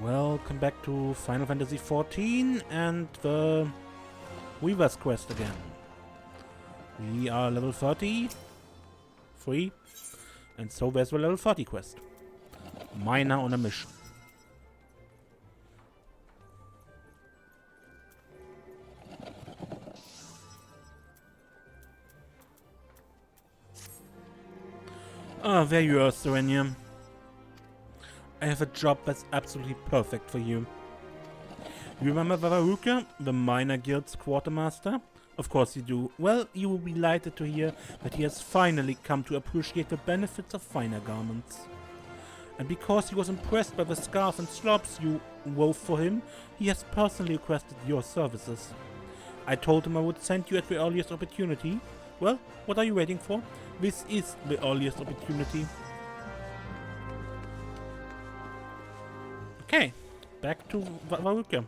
Welcome back to Final Fantasy XIV and the Weaver's Quest again. We are level 33, and so there's the level 30 quest. Miner on a mission. Ah, there you are, Serenia. I have a job that's absolutely perfect for you. You remember Wawarukka, the Miner Guild's quartermaster? Of course you do. Well, you will be delighted to hear that he has finally come to appreciate the benefits of finer garments. And because he was impressed by the scarf and slops you wove for him, he has personally requested your services. I told him I would send you at the earliest opportunity. Well, what are you waiting for? This is the earliest opportunity. Okay, back to Wawarukka.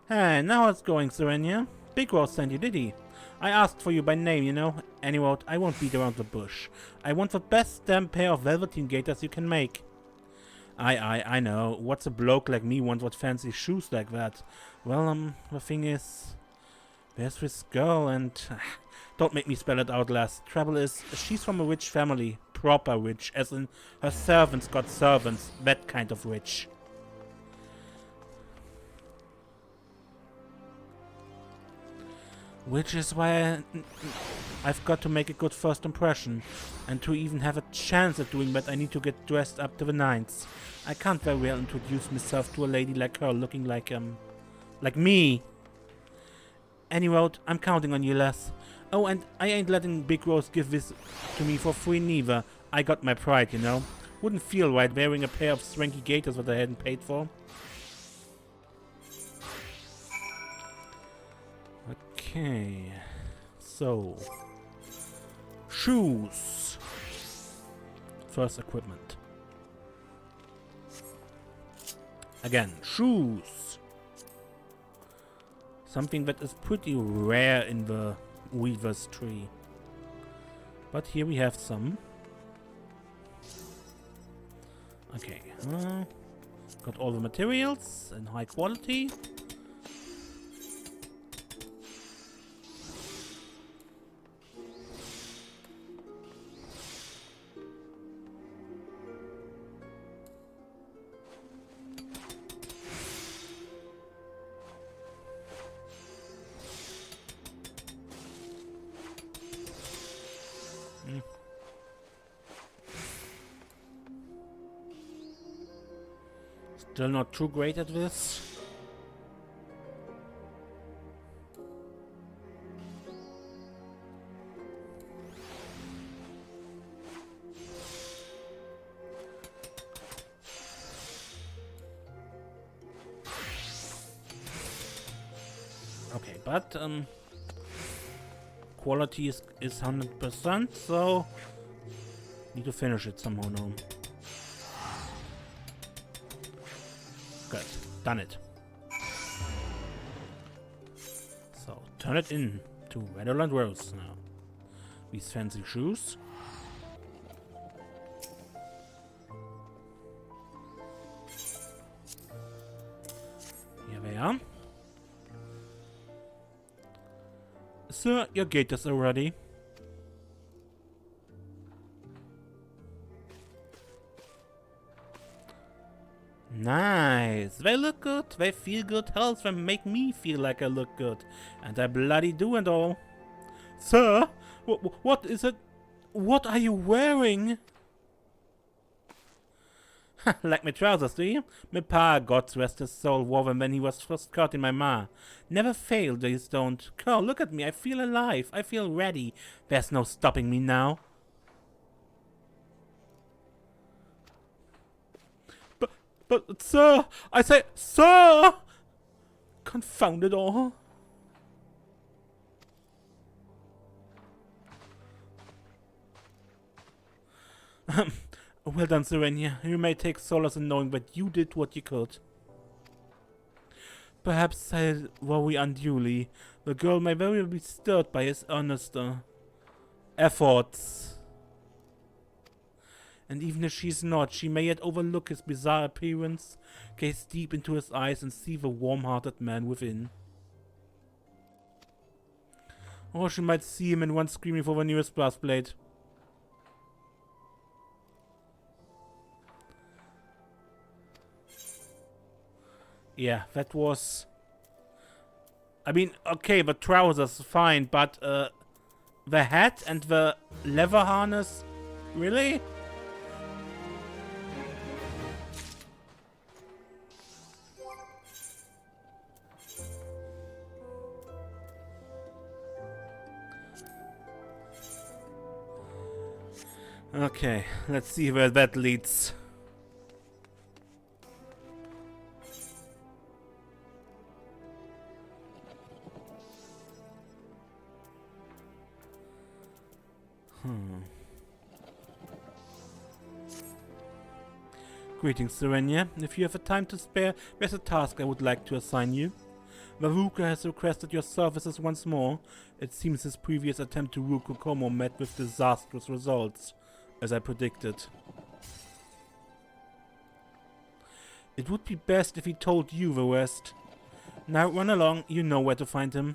Hey, now it's going, Serenia. Big Rose sent you, did he? I asked for you by name, you know. Anyway, I won't beat around the bush. I want the best damn pair of velveteen gaiters you can make. I know. What's a bloke like me want with fancy shoes like that? Well, the thing is, there's this girl and... don't make me spell it out, lass. Trouble is, she's from a rich family. Proper rich, as in her servants got servants. That kind of rich. Which is why I've got to make a good first impression. And to even have a chance at doing that, I need to get dressed up to the nines. I can't very well introduce myself to a lady like her looking like me. Anyway, I'm counting on you, lass. Oh, and I ain't letting Big Rose give this to me for free neither. I got my pride, you know. Wouldn't feel right wearing a pair of swanky gaiters that I hadn't paid for. Okay. So. Shoes. First equipment. Again, shoes. Something that is pretty rare in the Weaver's tree. But here we have some. Okay. Got all the materials in high quality. Still not too great at this. Okay, but quality is 100%, so need to finish it somehow now. Good. Done it. So, turn it in to Redolent Rose now. These fancy shoes. Here they are. Sir, your gaiters are ready. Nice. They look good. They feel good. Hell, they make me feel like I look good. And I bloody do and all. Sir? What is it? What are you wearing? Like my trousers, do you? My pa, God rest his soul, wore them when he was first caught in my ma. Never failed, these don't. Girl, look at me. I feel alive. I feel ready. There's no stopping me now. But, sir, I say, sir! Confound it all. Well done, Serenia. You may take solace in knowing that you did what you could. Perhaps I worry unduly. The girl may very well be stirred by his earnest efforts. And even if she's not, she may yet overlook his bizarre appearance, gaze deep into his eyes and see the warm-hearted man within. Or she might see him and run screaming for the nearest brass blade. Yeah, that was... I mean, okay, the trousers, fine, but the hat and the leather harness? Really? Okay, let's see where that leads. Greetings, Serenia. If you have a time to spare, there's a task I would like to assign you. Wawarukka has requested your services once more. It seems his previous attempt to rule Kokomo met with disastrous results, as I predicted. It would be best if he told you the rest. Now run along, you know where to find him.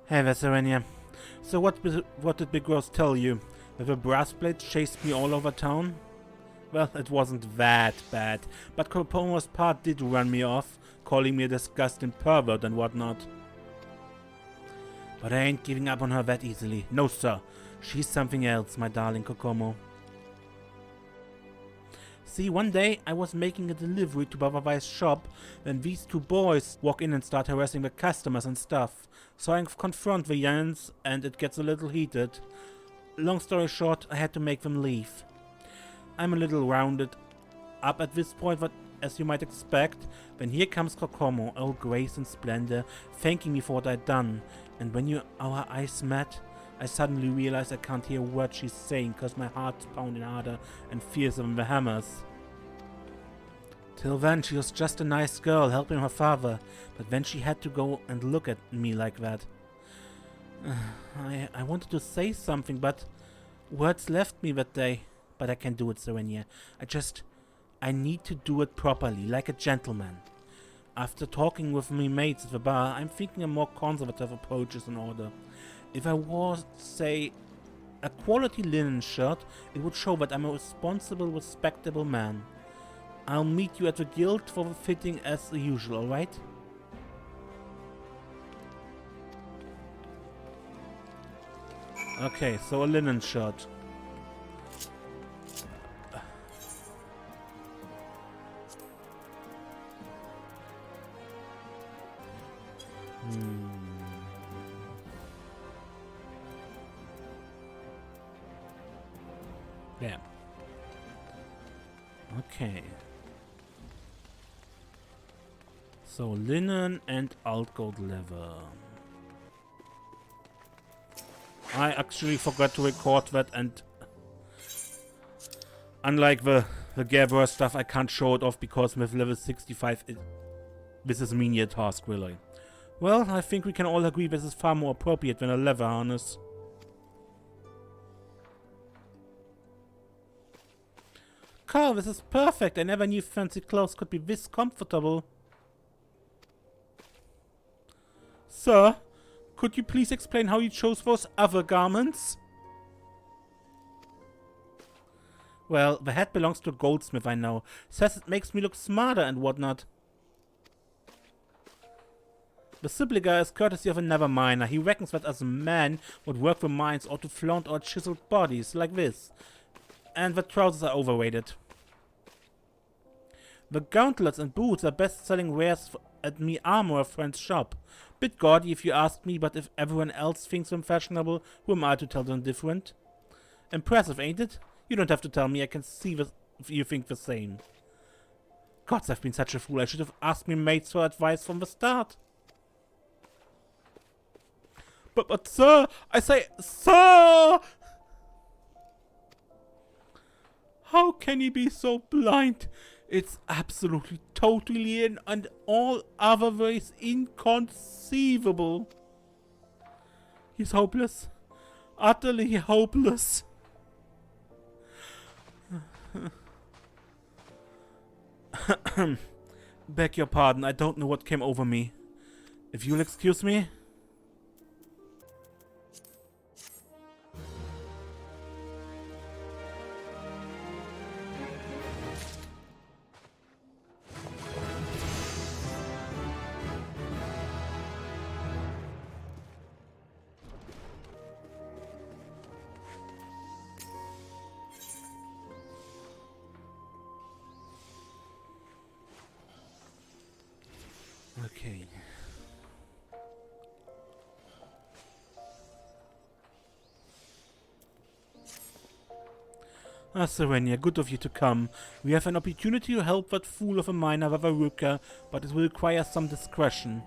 Hey there, Serenia. So what did Big Rose tell you? That the brass blades chased me all over town? Well, it wasn't that bad, but Kokomo's part did run me off, calling me a disgusting pervert and whatnot. But I ain't giving up on her that easily. No, sir. She's something else, my darling Kokomo. See, one day I was making a delivery to Baba Vai's shop when these two boys walk in and start harassing the customers and stuff. So I confront the young'uns and it gets a little heated. Long story short, I had to make them leave. I'm a little rounded up at this point, but as you might expect, when here comes Kokomo, all grace and splendor, thanking me for what I'd done. And when our eyes met, I suddenly realized I can't hear a word she's saying, cause my heart's pounding harder and fiercer than the hammers. Till then, she was just a nice girl helping her father, but then she had to go and look at me like that. I wanted to say something, but words left me that day. But I can do it, Serenia. I need to do it properly, like a gentleman. After talking with me mates at the bar, I'm thinking a more conservative approach is in order. If I wore, say, a quality linen shirt, it would show that I'm a responsible, respectable man. I'll meet you at the guild for the fitting as usual, alright? Okay, so a linen shirt. Yeah. Okay. So linen and alt gold leather. I actually forgot to record that, and unlike the Gabber stuff, I can't show it off because with level 65 this is a menial task, really. Well, I think we can all agree this is far more appropriate than a leather harness. Carl, this is perfect. I never knew fancy clothes could be this comfortable. Sir, could you please explain how you chose those other garments? Well, the hat belongs to a goldsmith, I know. Says it makes me look smarter and whatnot. The Sibliger is courtesy of another miner. He reckons that as a man would work for mines ought to flaunt our chiseled bodies like this. And the trousers are overrated. The gauntlets and boots are best-selling wares at me armorer friend's shop. Bit gaudy if you ask me, but if everyone else thinks them fashionable, who am I to tell them different? Impressive, ain't it? You don't have to tell me, I can see if you think the same. Gods, I've been such a fool. I should have asked me mates for advice from the start. But sir, I say, sir! How can he be so blind? It's absolutely, totally, and all other ways inconceivable. He's hopeless. Utterly hopeless. Beg your pardon, I don't know what came over me. If you'll excuse me. Okay. Ah, Serenia, good of you to come. We have an opportunity to help that fool of a miner, Wawarukka, but it will require some discretion.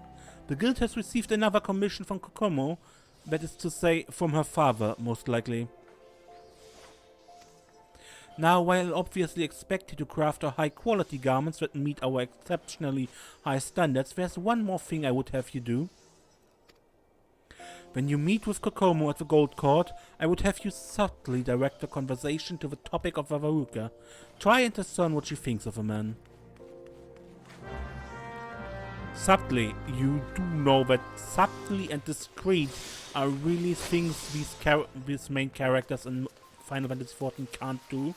The guild has received another commission from Kokomo, that is to say, from her father, most likely. Now, while obviously expected to craft high-quality garments that meet our exceptionally high standards, there's one more thing I would have you do. When you meet with Kokomo at the Gold Court, I would have you subtly direct the conversation to the topic of Wawarukka. Try and discern what she thinks of a man. Subtly, you do know that subtly and discreet are really things these main characters in Final Fantasy XIV can't do.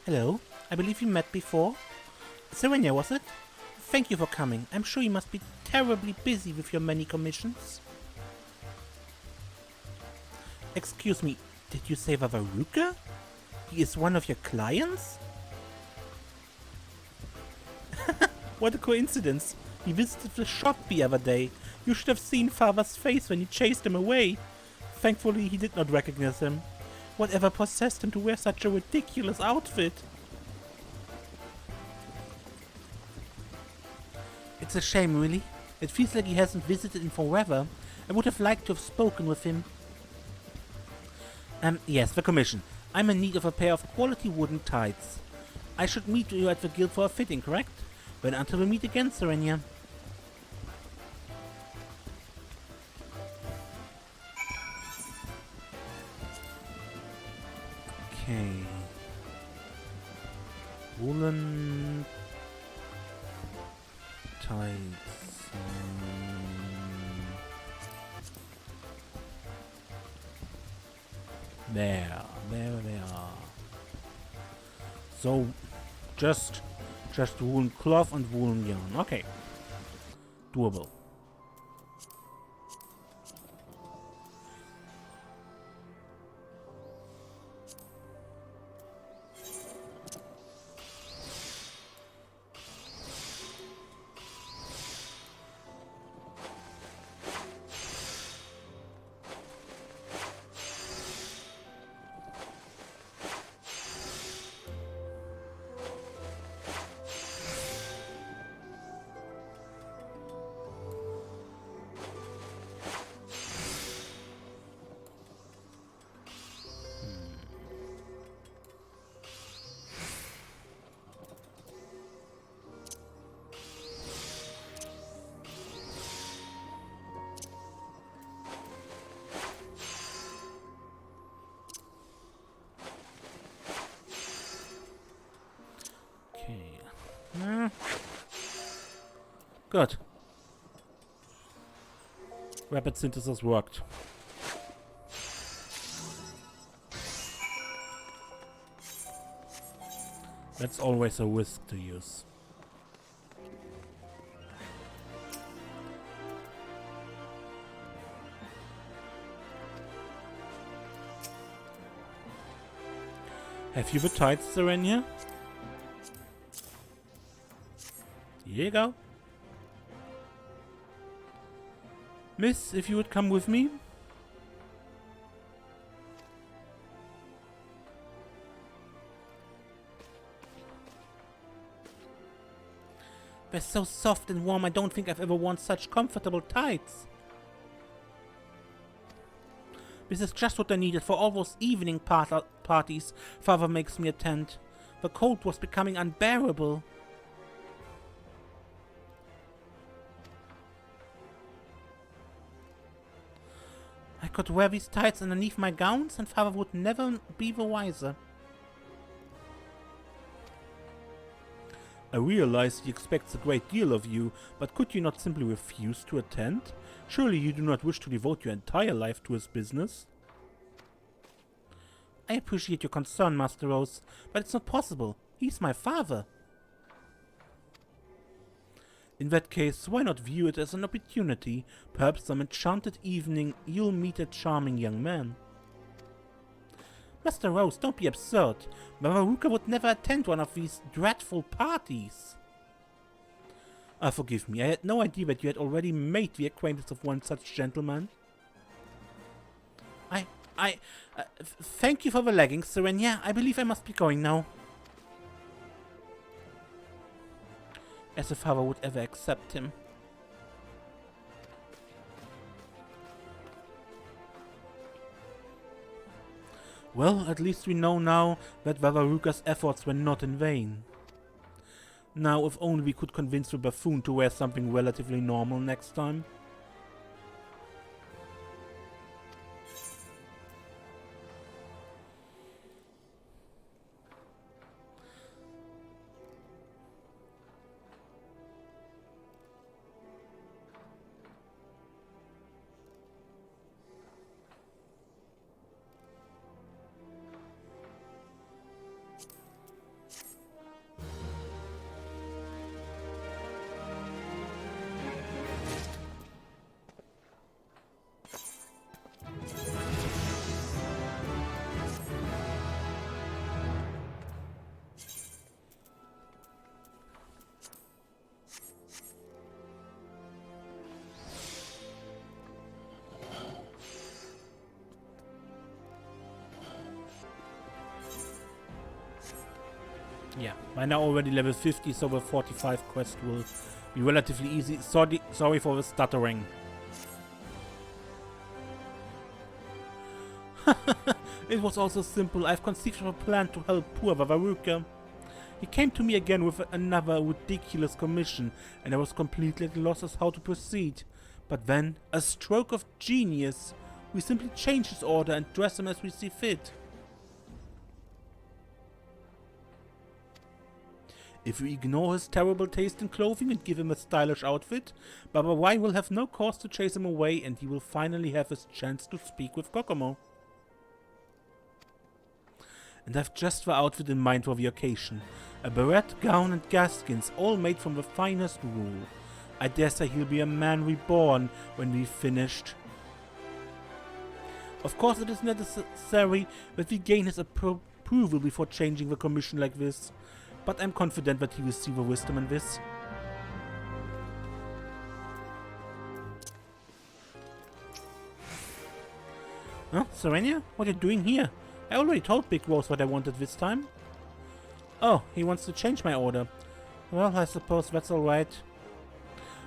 Hello, I believe we met before. Serenia, was it? Thank you for coming. I'm sure you must be terribly busy with your many commissions. Excuse me, did you say Wawarukka? He is one of your clients? What a coincidence. He visited the shop the other day. You should have seen Father's face when he chased him away. Thankfully, he did not recognize him. Whatever possessed him to wear such a ridiculous outfit? It's a shame, really. It feels like he hasn't visited in forever. I would have liked to have spoken with him. Yes, the commission. I'm in need of a pair of quality wooden tights. I should meet you at the guild for a fitting, correct? Well, until we meet again, Serenia. Okay. Woolen tights. There they are. So, just woolen cloth and woolen yarn. Okay. Doable. Good. Rapid synthesis worked. That's always a risk to use. Have you the tights, Serenia? Here you go. Miss, if you would come with me. They're so soft and warm, I don't think I've ever worn such comfortable tights. This is just what I needed for all those evening parties Father makes me attend. The cold was becoming unbearable. I could wear these tights underneath my gowns and father would never be the wiser. I realize he expects a great deal of you, but could you not simply refuse to attend? Surely you do not wish to devote your entire life to his business? I appreciate your concern, Master Rose, but it's not possible. He's my father. In that case, why not view it as an opportunity? Perhaps some enchanted evening you'll meet a charming young man. Master Rose, don't be absurd. Wawarukka would never attend one of these dreadful parties. Forgive me, I had no idea that you had already made the acquaintance of one such gentleman. Thank you for the leggings, Serenia. I believe I must be going now. As if father would ever accept him. Well, at least we know now that Wawarukka's efforts were not in vain. Now, if only we could convince the buffoon to wear something relatively normal next time. Yeah, by now already level 50, so the 45 quest will be relatively easy. Sorry for the stuttering. It was also simple. I've conceived of a plan to help poor Wawarukka. He came to me again with another ridiculous commission, and I was completely at a loss as how to proceed. But then, a stroke of genius. We simply change his order and dress him as we see fit. If we ignore his terrible taste in clothing and give him a stylish outfit, Baba Y will have no cause to chase him away and he will finally have his chance to speak with Kokomo. And I've just the outfit in mind for the occasion. A beret, gown and gaskins, all made from the finest wool. I dare say he'll be a man reborn when we've finished. Of course it is necessary that we gain his approval before changing the commission like this. But I'm confident that he will see the wisdom in this. Huh? Serenia? What are you doing here? I already told Big Rose what I wanted this time. Oh, he wants to change my order. Well, I suppose that's alright.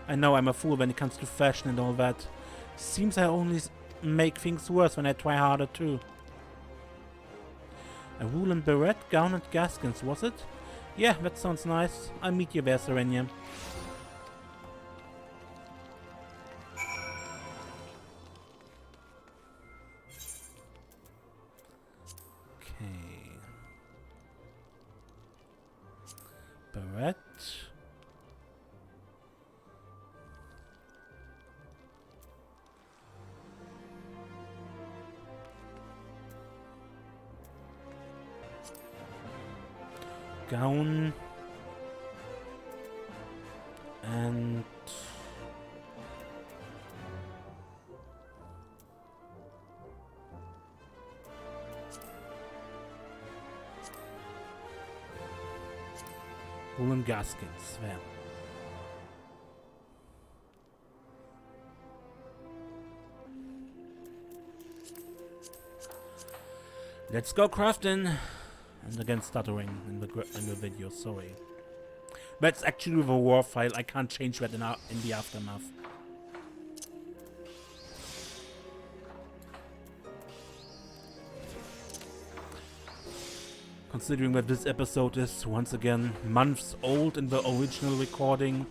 I know I'm a fool when it comes to fashion and all that. Seems I only make things worse when I try harder too. A woolen beret, gown and gaskins, was it? Yeah, that sounds nice. I'll meet you there, Serenia. Okay. Beret. Gown and woolen gaskins. There. Let's go crafting. And again stuttering in the video, sorry. That's actually the war file, I can't change that in the aftermath. Considering that this episode is, once again, months old in the original recording.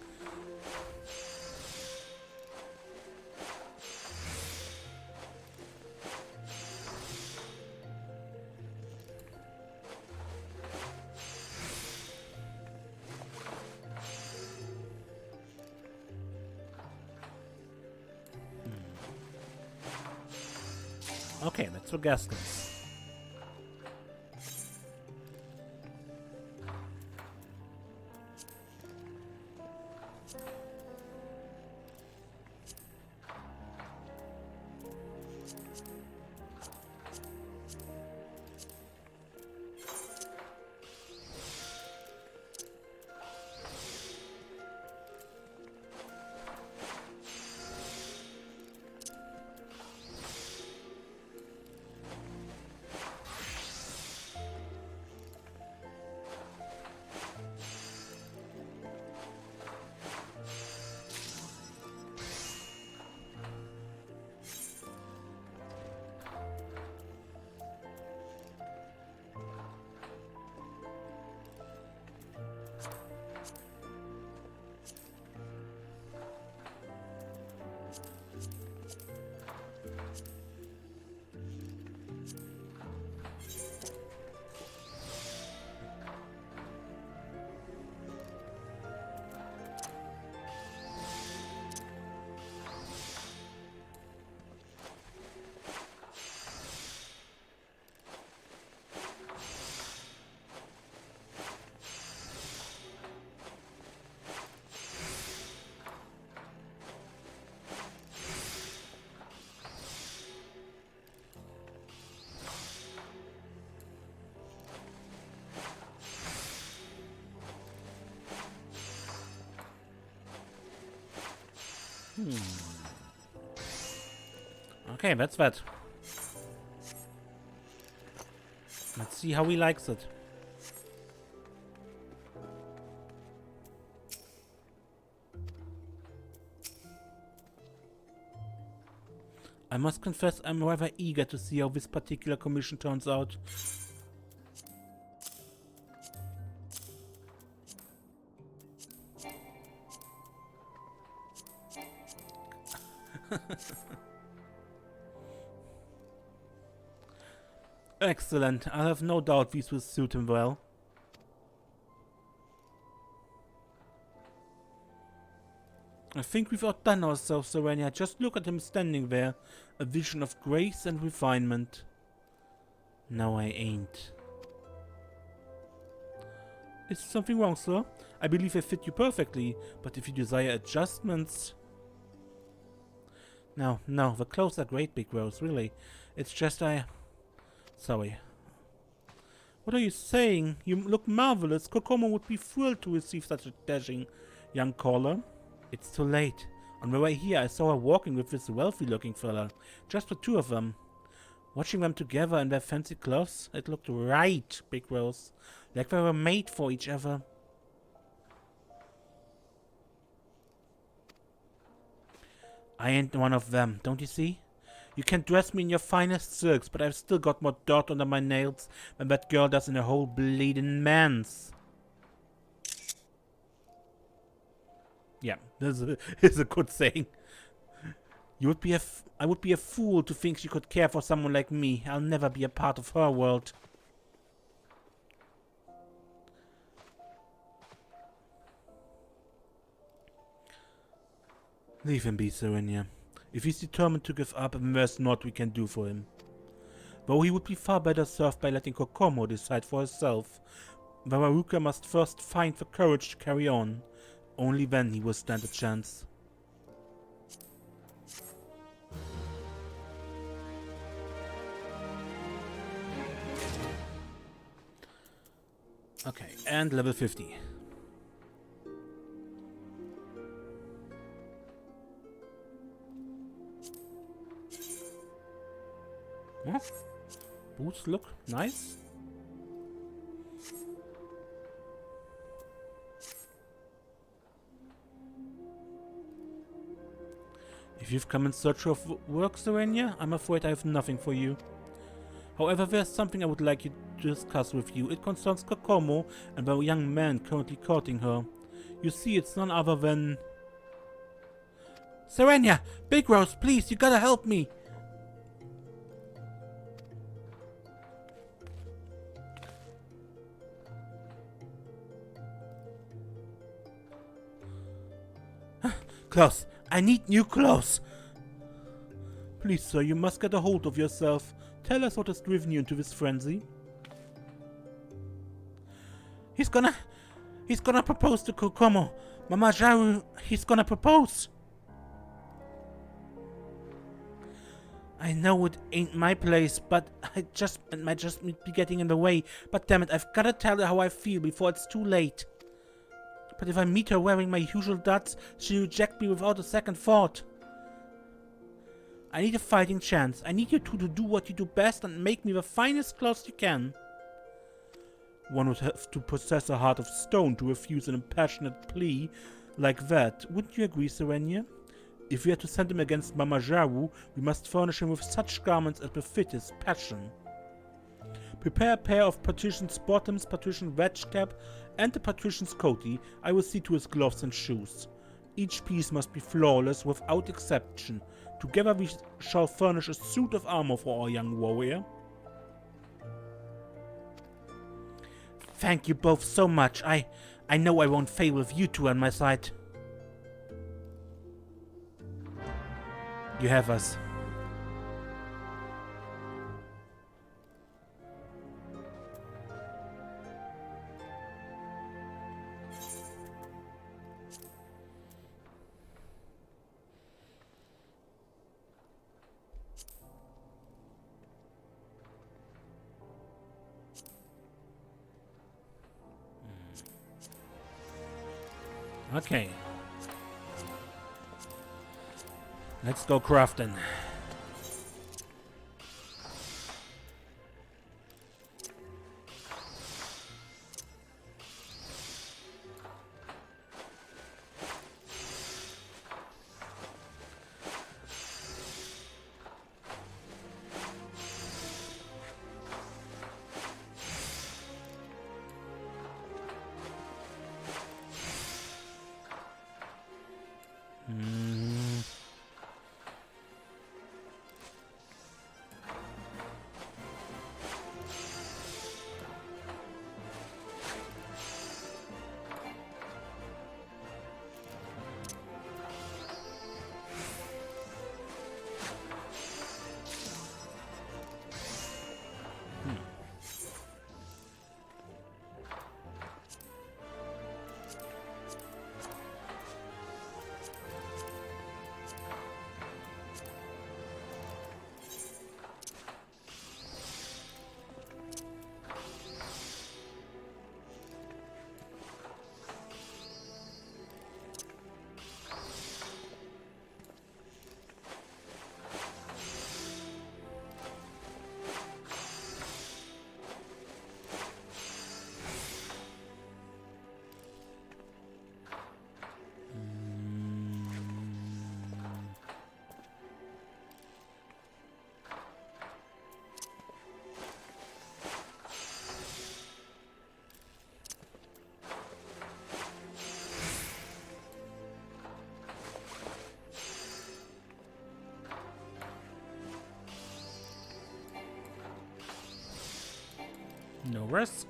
Okay, that's for Gaskins. Okay, that's that. Let's see how he likes it. I must confess I'm rather eager to see how this particular commission turns out. Excellent. I have no doubt these will suit him well. I think we've outdone ourselves, Serenia. Just look at him standing there. A vision of grace and refinement. No, I ain't. Is something wrong, sir? I believe I fit you perfectly, but if you desire adjustments... No, the clothes are great, Big Rose, really. It's just Sorry. What are you saying? You look marvelous. Kokomo would be thrilled to receive such a dashing young caller. It's too late. On my way here, I saw her walking with this wealthy-looking fella. Just the two of them. Watching them together in their fancy clothes, it looked right, Big Rose. Like they were made for each other. I ain't one of them, don't you see? You can dress me in your finest silks, but I've still got more dirt under my nails than that girl does in a whole bleeding manse. Yeah, this is a good saying. I would be a fool to think she could care for someone like me. I'll never be a part of her world. Leave him be, Serenia. If he's determined to give up, there's naught we can do for him. Though he would be far better served by letting Kokomo decide for herself. Wawarukka must first find the courage to carry on. Only then he will stand a chance. Okay, and level 50. Oh, boots look nice. If you've come in search of work, Serenia, I'm afraid I have nothing for you. However, there's something I would like you to discuss with you. It concerns Kokomo and the young man currently courting her. You see, it's none other than... Serenia! Big Rose, please, you gotta help me! Clothes! I need new clothes! Please, sir, you must get a hold of yourself. Tell us what has driven you into this frenzy. He's gonna propose to Kokomo. Mama Jaru, he's gonna propose. I know it ain't my place, but it might just be getting in the way. But damn it, I've gotta tell her how I feel before it's too late. But if I meet her wearing my usual duds, she'll reject me without a second thought. I need a fighting chance. I need you two to do what you do best and make me the finest clothes you can. One would have to possess a heart of stone to refuse an impassionate plea like that. Wouldn't you agree, Serenia? If we are to send him against Mama Jaru, we must furnish him with such garments as befit his passion. Prepare a pair of Patrician's bottoms, Patrician wedge cap, and the Patrician's coatee. I will see to his gloves and shoes. Each piece must be flawless, without exception. Together we shall furnish a suit of armor for our young warrior. Thank you both so much. I know I won't fail with you two on my side. You have us. Okay. Let's go crafting. No risk.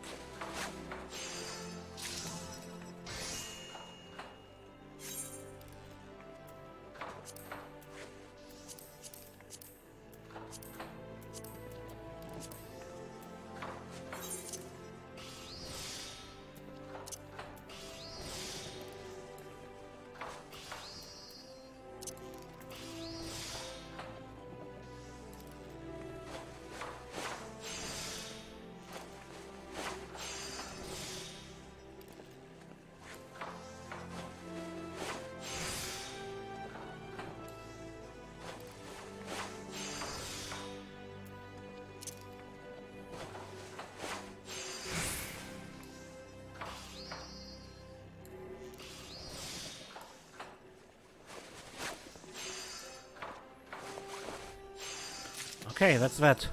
Okay, that's that.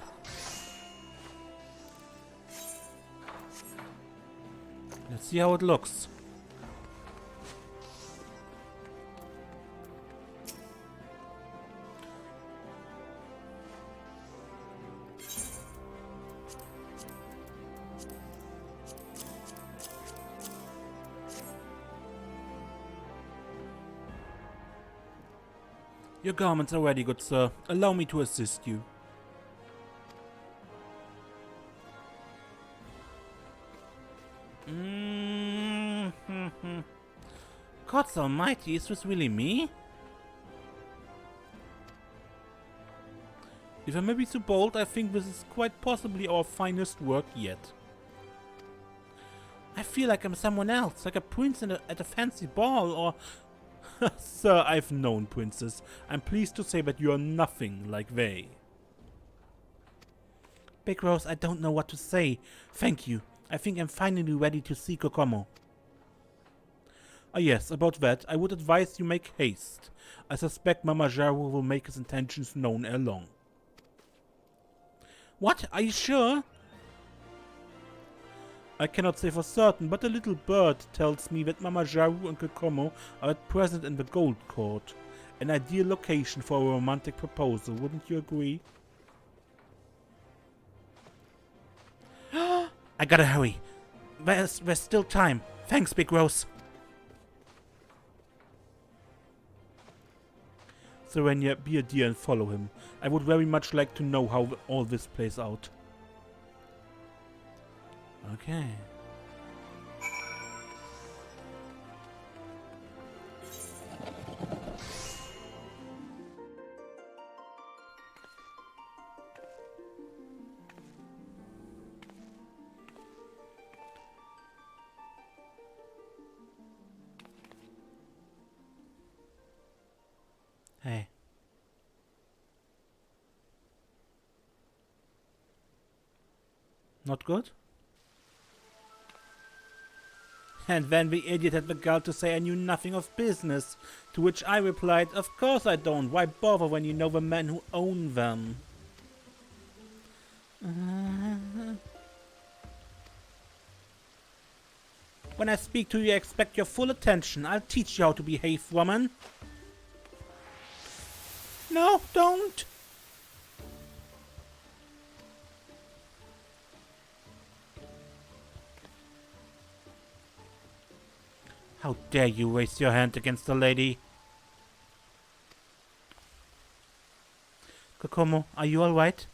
Let's see how it looks. Your garments are ready, good sir. Allow me to assist you. God almighty, is this really me? If I may be so bold, I think this is quite possibly our finest work yet. I feel like I'm someone else, like a prince at a fancy ball, or... Sir, I've known princes. I'm pleased to say that you are nothing like they. Big Rose, I don't know what to say. Thank you. I think I'm finally ready to see Kokomo. Ah yes, about that, I would advise you make haste. I suspect Mama Jaru will make his intentions known ere long. What? Are you sure? I cannot say for certain, but a little bird tells me that Mama Jaru and Kokomo are at present in the Gold Court. An ideal location for a romantic proposal, wouldn't you agree? I gotta hurry. There's still time. Thanks, Big Rose. Serenia, be a dear and follow him. I would very much like to know how all this plays out. Okay. Hey. Not good? And then the idiot had the gall to say I knew nothing of business, to which I replied, of course I don't, why bother when you know the men who own them? When I speak to you, I expect your full attention. I'll teach you how to behave, woman. No, don't! How dare you raise your hand against a lady? Kokomo, are you alright?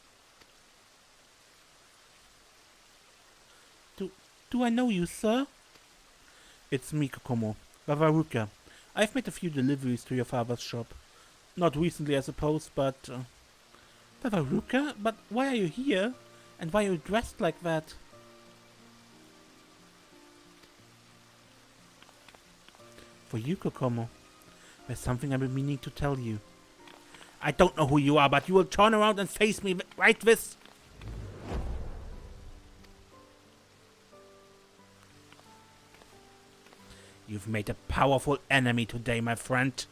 Do I know you, sir? It's me, Kokomo. Wawarukka. I've made a few deliveries to your father's shop. Not recently, I suppose, but... Wawarukka? But why are you here? And why are you dressed like that? For you, Kokomo. There's something I've been meaning to tell you. I don't know who you are, but you will turn around and face me right this... You've made a powerful enemy today, my friend.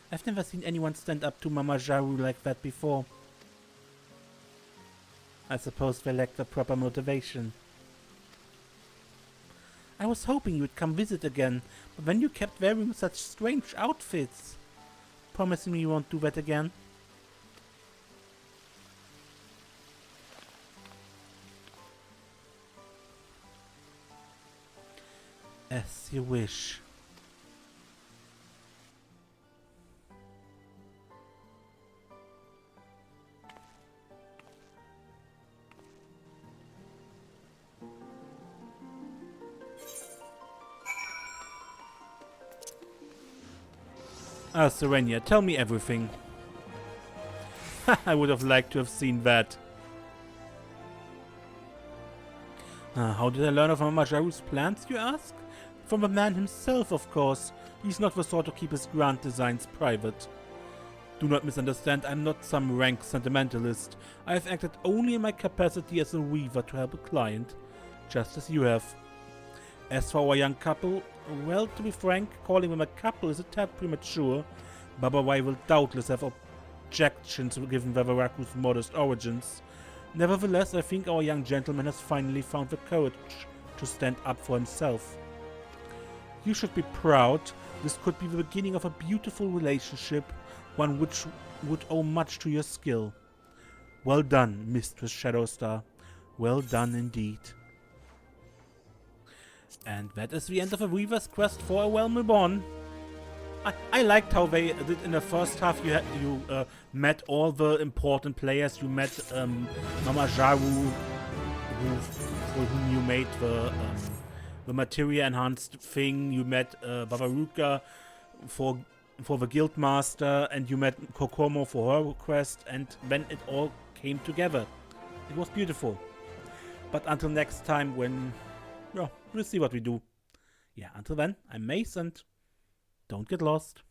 I've never seen anyone stand up to Mama Jaru like that before. I suppose they lack the proper motivation. I was hoping you'd come visit again, but then you kept wearing such strange outfits. Promise me you won't do that again? As you wish. Ah, Serenia, tell me everything. I would have liked to have seen that. How did I learn of Mama Jaru's plans, you ask? From the man himself, of course. He's not the sort to keep his grand designs private. Do not misunderstand, I'm not some rank sentimentalist. I have acted only in my capacity as a weaver to help a client. just as you have. As for our young couple, well, to be frank, calling them a couple is a tad premature. Baba Wai will doubtless have objections given Wawarukka's modest origins. Nevertheless, I think our young gentleman has finally found the courage to stand up for himself. You should be proud. This could be the beginning of a beautiful relationship, one which would owe much to your skill. Well done, Mistress Shadowstar. Well done indeed. And that is the end of the Weaver's quest for a Realm Reborn. I liked how they did in the first half. You met all the important players. You met Mama Jaru, for whom you made the materia enhanced thing. You met Wawarukka for the guild master, and you met Kokomo for her quest. And then it all came together. It was beautiful. But until next time, when we'll see what we do. Yeah, until then, I'm Mace, and don't get lost.